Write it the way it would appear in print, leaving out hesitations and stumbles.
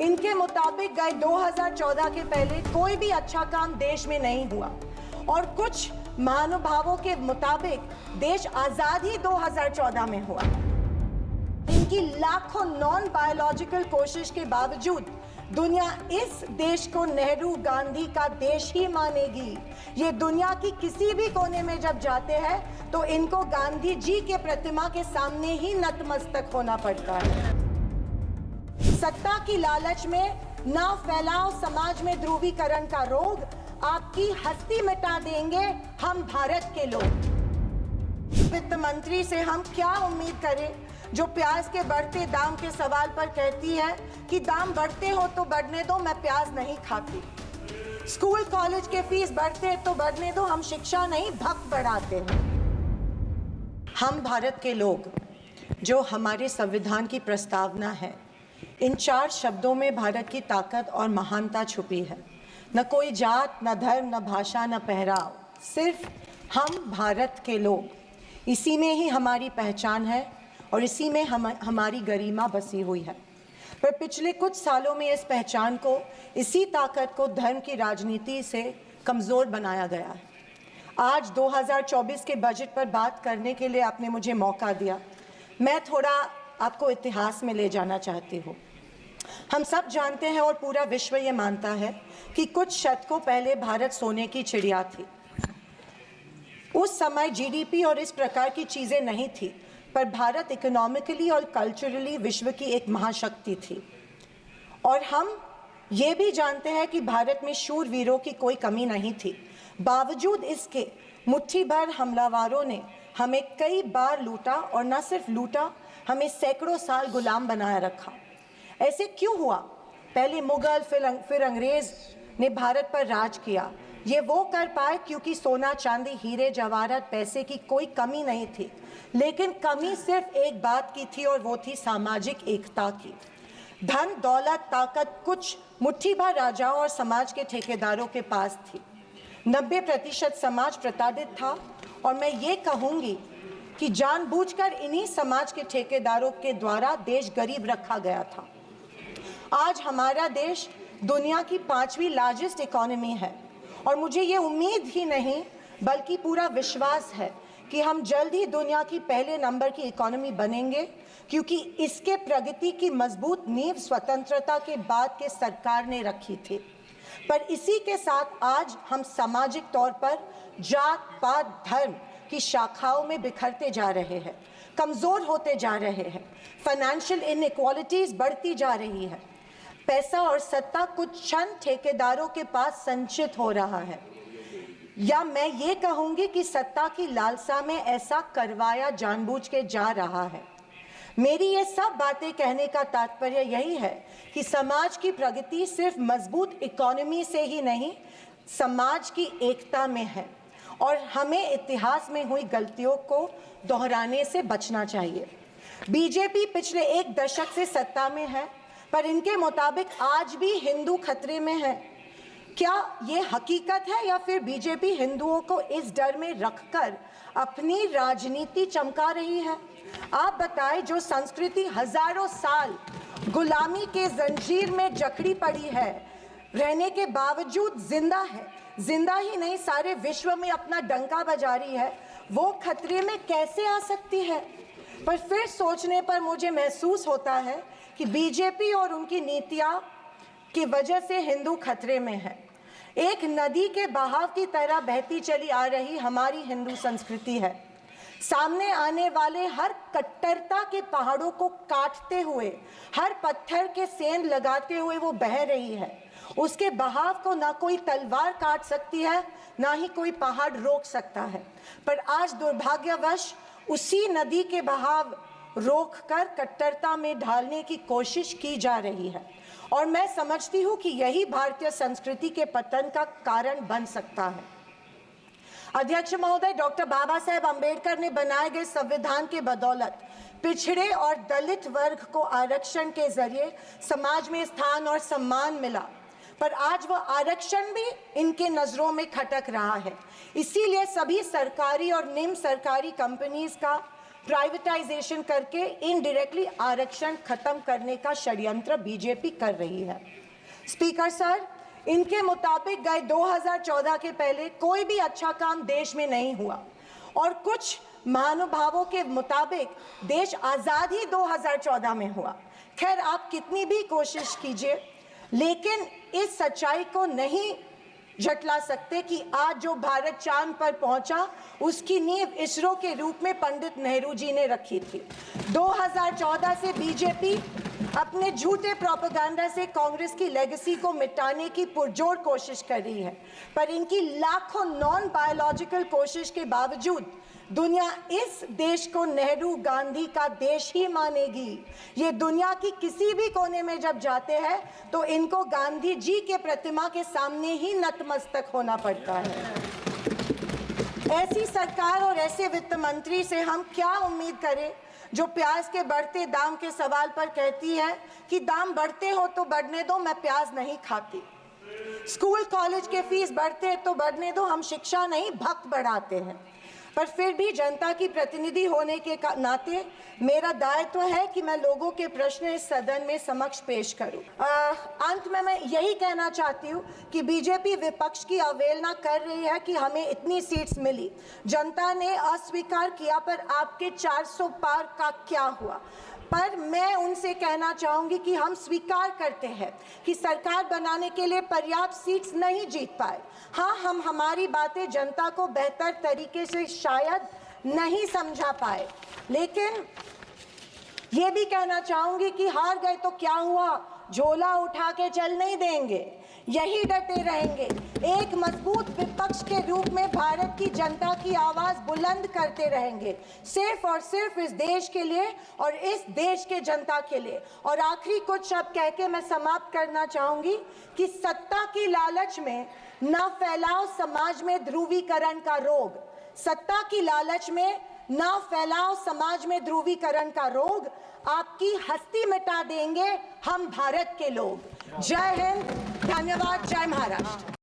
इनके मुताबिक गए 2014 के पहले कोई भी अच्छा काम देश में नहीं हुआ और कुछ महानुभावों के मुताबिक देश आजाद ही 2014 में हुआ। इनकी लाखों नॉन बायोलॉजिकल कोशिश के बावजूद दुनिया इस देश को नेहरू गांधी का देश ही मानेगी। ये दुनिया की किसी भी कोने में जब जाते हैं तो इनको गांधी जी के प्रतिमा के सामने ही नतमस्तक होना पड़ता है। सत्ता की लालच में ना फैलाओ समाज में ध्रुवीकरण का रोग, आपकी हस्ती मिटा देंगे हम भारत के लोग। वित्त मंत्री से हम क्या उम्मीद करें जो प्याज के बढ़ते दाम के सवाल पर कहती है कि दाम बढ़ते हो तो बढ़ने दो, मैं प्याज नहीं खाती। स्कूल कॉलेज के फीस बढ़ते तो बढ़ने दो, हम शिक्षा नहीं भक्त बढ़ाते हैं। हम भारत के लोग जो हमारे संविधान की प्रस्तावना है, इन 4 शब्दों में भारत की ताकत और महानता छुपी है। न कोई जात, न धर्म, न भाषा, न पहराव, सिर्फ हम भारत के लोग। इसी में ही हमारी पहचान है और इसी में हमारी गरिमा बसी हुई है। पर पिछले कुछ सालों में इस पहचान को, इसी ताकत को धर्म की राजनीति से कमज़ोर बनाया गया है। आज 2024 के बजट पर बात करने के लिए आपने मुझे मौका दिया। मैं थोड़ा आपको इतिहास में ले जाना चाहती हूँ। हम सब जानते हैं और पूरा विश्व ये मानता है कि कुछ शतकों पहले भारत सोने की चिड़िया थी। उस समय जीडीपी और इस प्रकार की चीज़ें नहीं थी, पर भारत इकोनॉमिकली और कल्चरली विश्व की एक महाशक्ति थी। और हम ये भी जानते हैं कि भारत में शूरवीरों की कोई कमी नहीं थी। बावजूद इसके मुट्ठी भर हमलावरों ने हमें कई बार लूटा और न सिर्फ लूटा, हमें सैकड़ों साल गुलाम बनाए रखा। ऐसे क्यों हुआ? पहले मुगल, फिर अंग्रेज ने भारत पर राज किया। ये वो कर पाए क्योंकि सोना, चांदी, हीरे जवाहरात, पैसे की कोई कमी नहीं थी। लेकिन कमी सिर्फ एक बात की थी और वो थी सामाजिक एकता की। धन, दौलत, ताकत कुछ मुट्ठी भर राजाओं और समाज के ठेकेदारों के पास थी। 90% समाज प्रताड़ित था और मैं ये कहूँगी कि जानबूझकर इन्हीं समाज के ठेकेदारों के द्वारा देश गरीब रखा गया था। आज हमारा देश दुनिया की 5वीं लार्जेस्ट इकोनॉमी है और मुझे ये उम्मीद ही नहीं बल्कि पूरा विश्वास है कि हम जल्द ही दुनिया की पहले नंबर की इकोनॉमी बनेंगे, क्योंकि इसके प्रगति की मजबूत नींव स्वतंत्रता के बाद के सरकार ने रखी थी। पर इसी के साथ आज हम सामाजिक तौर पर जात, पात, धर्म की शाखाओं में बिखरते जा रहे हैं, कमज़ोर होते जा रहे हैं। फाइनेंशियल इनइक्वालिटीज़ बढ़ती जा रही है। पैसा और सत्ता कुछ चंद ठेकेदारों के पास संचित हो रहा है, या मैं ये कहूँगी कि सत्ता की लालसा में ऐसा करवाया जानबूझ के जा रहा है। मेरी ये सब बातें कहने का तात्पर्य यही है कि समाज की प्रगति सिर्फ मजबूत इकोनॉमी से ही नहीं, समाज की एकता में है और हमें इतिहास में हुई गलतियों को दोहराने से बचना चाहिए। बीजेपी पिछले 1 दशक से सत्ता में है, पर इनके मुताबिक आज भी हिंदू खतरे में है। क्या ये हकीकत है या फिर बीजेपी हिंदुओं को इस डर में रखकर अपनी राजनीति चमका रही है? आप बताएं, जो संस्कृति हजारों साल गुलामी के जंजीर में जकड़ी पड़ी है, रहने के बावजूद जिंदा है, जिंदा ही नहीं सारे विश्व में अपना डंका बजा रही है, वो खतरे में कैसे आ सकती है? पर फिर सोचने पर मुझे महसूस होता है कि बीजेपी और उनकी नीतियां की वजह से हिंदू खतरे में है। एक नदी के बहाव की तरह बहती चली आ रही हमारी हिंदू संस्कृति है। सामने आने वाले हर कट्टरता के पहाड़ों को काटते हुए, हर पत्थर के सेंध लगाते हुए वो बह रही है। उसके बहाव को ना कोई तलवार काट सकती है, ना ही कोई पहाड़ रोक सकता है। पर आज दुर्भाग्यवश उसी नदी के बहाव रोककर कट्टरता में ढालने की कोशिश की जा रही है और मैं समझती हूँ कि यही भारतीय संस्कृति के पतन का कारण बन सकता है। अध्यक्ष महोदय, डॉक्टर बाबा साहेब अम्बेडकर ने बनाए गए संविधान के बदौलत पिछड़े और दलित वर्ग को आरक्षण के जरिए समाज में स्थान और सम्मान मिला, पर आज वह आरक्षण भी इनके नजरों में खटक रहा है। इसीलिए सभी सरकारी और निम्न सरकारी कंपनीज का प्राइवेटाइजेशन करके इनडायरेक्टली आरक्षण खत्म करने का षड्यंत्र बीजेपी कर रही है। स्पीकर सर, इनके मुताबिक गए 2014 के पहले कोई भी अच्छा काम देश में नहीं हुआ और कुछ महानुभावों के मुताबिक देश आज़ाद ही 2014 में हुआ। खैर, आप कितनी भी कोशिश कीजिए, लेकिन इस सच्चाई को नहीं झटला सकते कि आज जो भारत चांद पर पहुंचा उसकी नींव इसरो के रूप में पंडित नेहरू जी ने रखी थी। 2014 से बीजेपी अपने झूठे प्रोपेगेंडा से कांग्रेस की लेगेसी को मिटाने की पुरजोर कोशिश कर रही है, पर इनकी लाखों नॉन बायोलॉजिकल कोशिश के बावजूद दुनिया इस देश को नेहरू गांधी का देश ही मानेगी। ये दुनिया की किसी भी कोने में जब जाते हैं तो इनको गांधी जी के प्रतिमा के सामने ही नतमस्तक होना पड़ता है। ऐसी सरकार और ऐसे वित्त मंत्री से हम क्या उम्मीद करें जो प्याज के बढ़ते दाम के सवाल पर कहती है कि दाम बढ़ते हो तो बढ़ने दो, मैं प्याज नहीं खाती। स्कूल कॉलेज के फीस बढ़ते तो बढ़ने दो, हम शिक्षा नहीं भक्त बढ़ाते हैं। पर फिर भी जनता की प्रतिनिधि होने के नाते मेरा दायित्व है कि मैं लोगों के प्रश्न इस सदन में समक्ष पेश करूं। अंत में मैं यही कहना चाहती हूं कि बीजेपी विपक्ष की अवहेलना कर रही है कि हमें इतनी सीट्स मिली, जनता ने अस्वीकार किया, पर आपके 400 पार का क्या हुआ? पर मैं उनसे कहना चाहूंगी कि हम स्वीकार करते हैं कि सरकार बनाने के लिए पर्याप्त सीट्स नहीं जीत पाए। हाँ, हम हमारी बातें जनता को बेहतर तरीके से शायद नहीं समझा पाए, लेकिन ये भी कहना चाहूंगी कि हार गए तो क्या हुआ, झोला उठा के चल नहीं देंगे, यही डटे रहेंगे। एक मजबूत विपक्ष के रूप में भारत की जनता की आवाज बुलंद करते रहेंगे, सिर्फ और सिर्फ इस देश के लिए और इस देश के जनता के लिए। और आखिरी कुछ शब्द कह के मैं समाप्त करना चाहूंगी कि सत्ता की लालच में न फैलाओ समाज में ध्रुवीकरण का रोग। सत्ता की लालच में न फैलाओ समाज में ध्रुवीकरण का रोग, आपकी हस्ती मिटा देंगे हम भारत के लोग। जय हिंद, धन्यवाद, जय महाराष्ट्र।